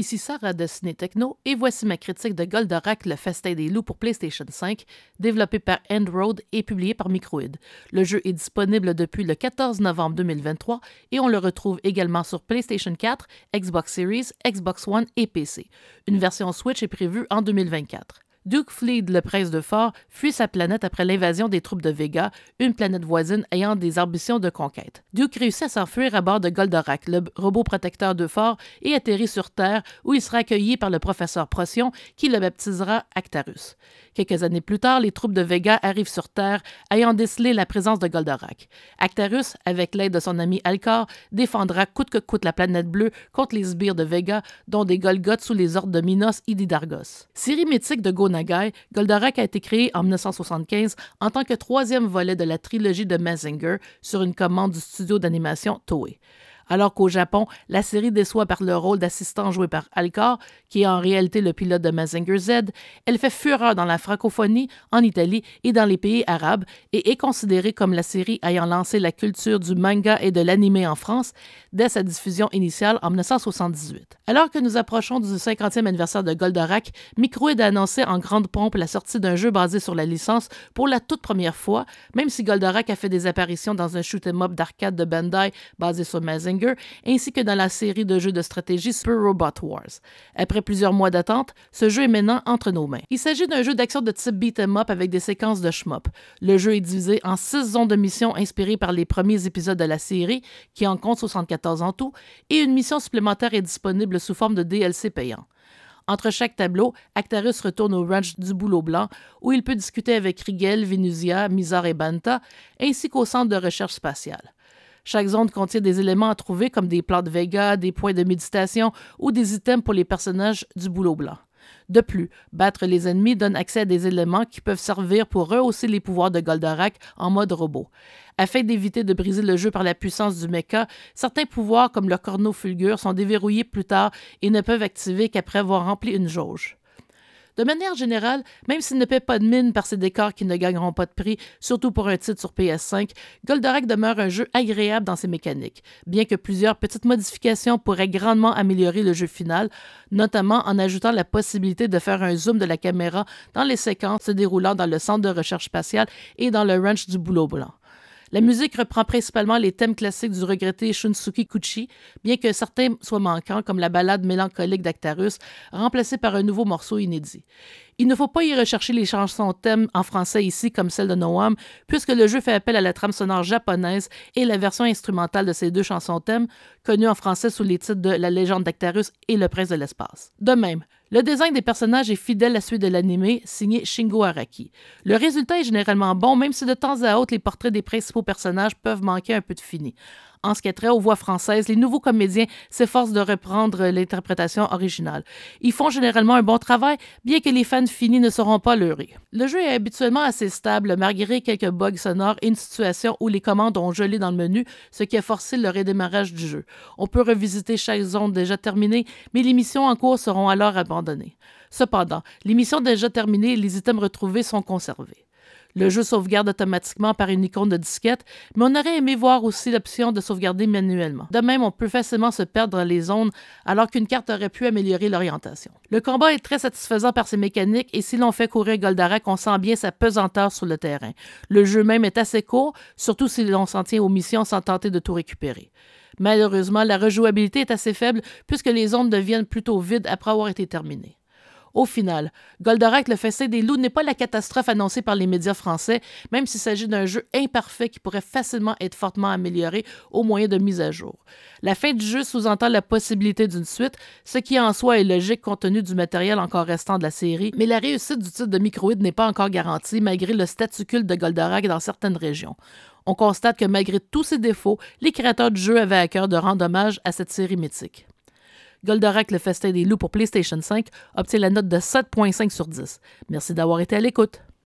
ici Sarah de Ciné Techno et voici ma critique de Goldorak, le festin des loups pour PlayStation 5, développé par Endroad et publié par Microïd. Le jeu est disponible depuis le 14 novembre 2023 et on le retrouve également sur PlayStation 4, Xbox Series, Xbox One et PC. Une version Switch est prévue en 2024. Duke Fleed, le prince de Fort, fuit sa planète après l'invasion des troupes de Vega, une planète voisine ayant des ambitions de conquête. Duke réussit à s'enfuir à bord de Goldorak, le robot protecteur de Fort, et atterrit sur Terre, où il sera accueilli par le professeur Procyon, qui le baptisera Actarus. Quelques années plus tard, les troupes de Vega arrivent sur Terre, ayant décelé la présence de Goldorak. Actarus, avec l'aide de son ami Alcor, défendra coûte que coûte la planète bleue contre les sbires de Vega, dont des Golgoths sous les ordres de Minos et d'Idargos. Série mythique de Go Nagai, Goldorak a été créé en 1975 en tant que troisième volet de la trilogie de Mazinger sur une commande du studio d'animation Toei. Alors qu'au Japon, la série déçoit par le rôle d'assistant joué par Alcor, qui est en réalité le pilote de Mazinger Z, elle fait fureur dans la francophonie, en Italie et dans les pays arabes et est considérée comme la série ayant lancé la culture du manga et de l'anime en France dès sa diffusion initiale en 1978. Alors que nous approchons du 50e anniversaire de Goldorak, Microïd a annoncé en grande pompe la sortie d'un jeu basé sur la licence pour la toute première fois, même si Goldorak a fait des apparitions dans un shoot'em up d'arcade de Bandai basé sur Mazinger, ainsi que dans la série de jeux de stratégie Super Robot Wars. Après plusieurs mois d'attente, ce jeu est maintenant entre nos mains. Il s'agit d'un jeu d'action de type beat'em up avec des séquences de shmup. Le jeu est divisé en 6 zones de mission inspirées par les premiers épisodes de la série, qui en compte 74 en tout, et une mission supplémentaire est disponible sous forme de DLC payant. Entre chaque tableau, Actarus retourne au ranch du Bouleau Blanc, où il peut discuter avec Rigel, Venusia, Mizar et Banta, ainsi qu'au centre de recherche spatiale. Chaque zone contient des éléments à trouver comme des plantes Vega, des points de méditation ou des items pour les personnages du Bouleau Blanc. De plus, battre les ennemis donne accès à des éléments qui peuvent servir pour rehausser les pouvoirs de Goldorak en mode robot. Afin d'éviter de briser le jeu par la puissance du mecha, certains pouvoirs comme le corneau fulgure sont déverrouillés plus tard et ne peuvent activer qu'après avoir rempli une jauge. De manière générale, même s'il ne paie pas de mine par ses décors qui ne gagneront pas de prix, surtout pour un titre sur PS5, Goldorak demeure un jeu agréable dans ses mécaniques, bien que plusieurs petites modifications pourraient grandement améliorer le jeu final, notamment en ajoutant la possibilité de faire un zoom de la caméra dans les séquences se déroulant dans le centre de recherche spatiale et dans le ranch du Bouleau Blanc. La musique reprend principalement les thèmes classiques du regretté Shunsuke Kuchi, bien que certains soient manquants, comme la ballade mélancolique d'Actarus, remplacée par un nouveau morceau inédit. Il ne faut pas y rechercher les chansons thèmes en français ici, comme celle de Noam, puisque le jeu fait appel à la trame sonore japonaise et la version instrumentale de ces deux chansons thèmes, connues en français sous les titres de La légende d'Actarus et Le prince de l'espace. De même, le design des personnages est fidèle à celui de l'anime, signé Shingo Araki. Le résultat est généralement bon, même si de temps à autre les portraits des principaux personnages peuvent manquer un peu de fini. En ce qui a trait aux voix françaises, les nouveaux comédiens s'efforcent de reprendre l'interprétation originale. Ils font généralement un bon travail, bien que les fans finis ne seront pas leurrés. Le jeu est habituellement assez stable, malgré quelques bugs sonores et une situation où les commandes ont gelé dans le menu, ce qui a forcé le redémarrage du jeu. On peut revisiter chaque zone déjà terminée, mais les missions en cours seront alors abandonnées. Cependant, les missions déjà terminées et les items retrouvés sont conservés. Le jeu sauvegarde automatiquement par une icône de disquette, mais on aurait aimé voir aussi l'option de sauvegarder manuellement. De même, on peut facilement se perdre dans les zones, alors qu'une carte aurait pu améliorer l'orientation. Le combat est très satisfaisant par ses mécaniques, et si l'on fait courir Goldorak, on sent bien sa pesanteur sur le terrain. Le jeu même est assez court, surtout si l'on s'en tient aux missions sans tenter de tout récupérer. Malheureusement, la rejouabilité est assez faible, puisque les zones deviennent plutôt vides après avoir été terminées. Au final, Goldorak, le festin des loups, n'est pas la catastrophe annoncée par les médias français, même s'il s'agit d'un jeu imparfait qui pourrait facilement être fortement amélioré au moyen de mises à jour. La fin du jeu sous-entend la possibilité d'une suite, ce qui en soi est logique compte tenu du matériel encore restant de la série, mais la réussite du titre de Microïd n'est pas encore garantie malgré le statut culte de Goldorak dans certaines régions. On constate que malgré tous ses défauts, les créateurs du jeu avaient à cœur de rendre hommage à cette série mythique. Goldorak, le festin des loups pour PlayStation 5 obtient la note de 7.5 sur 10. Merci d'avoir été à l'écoute.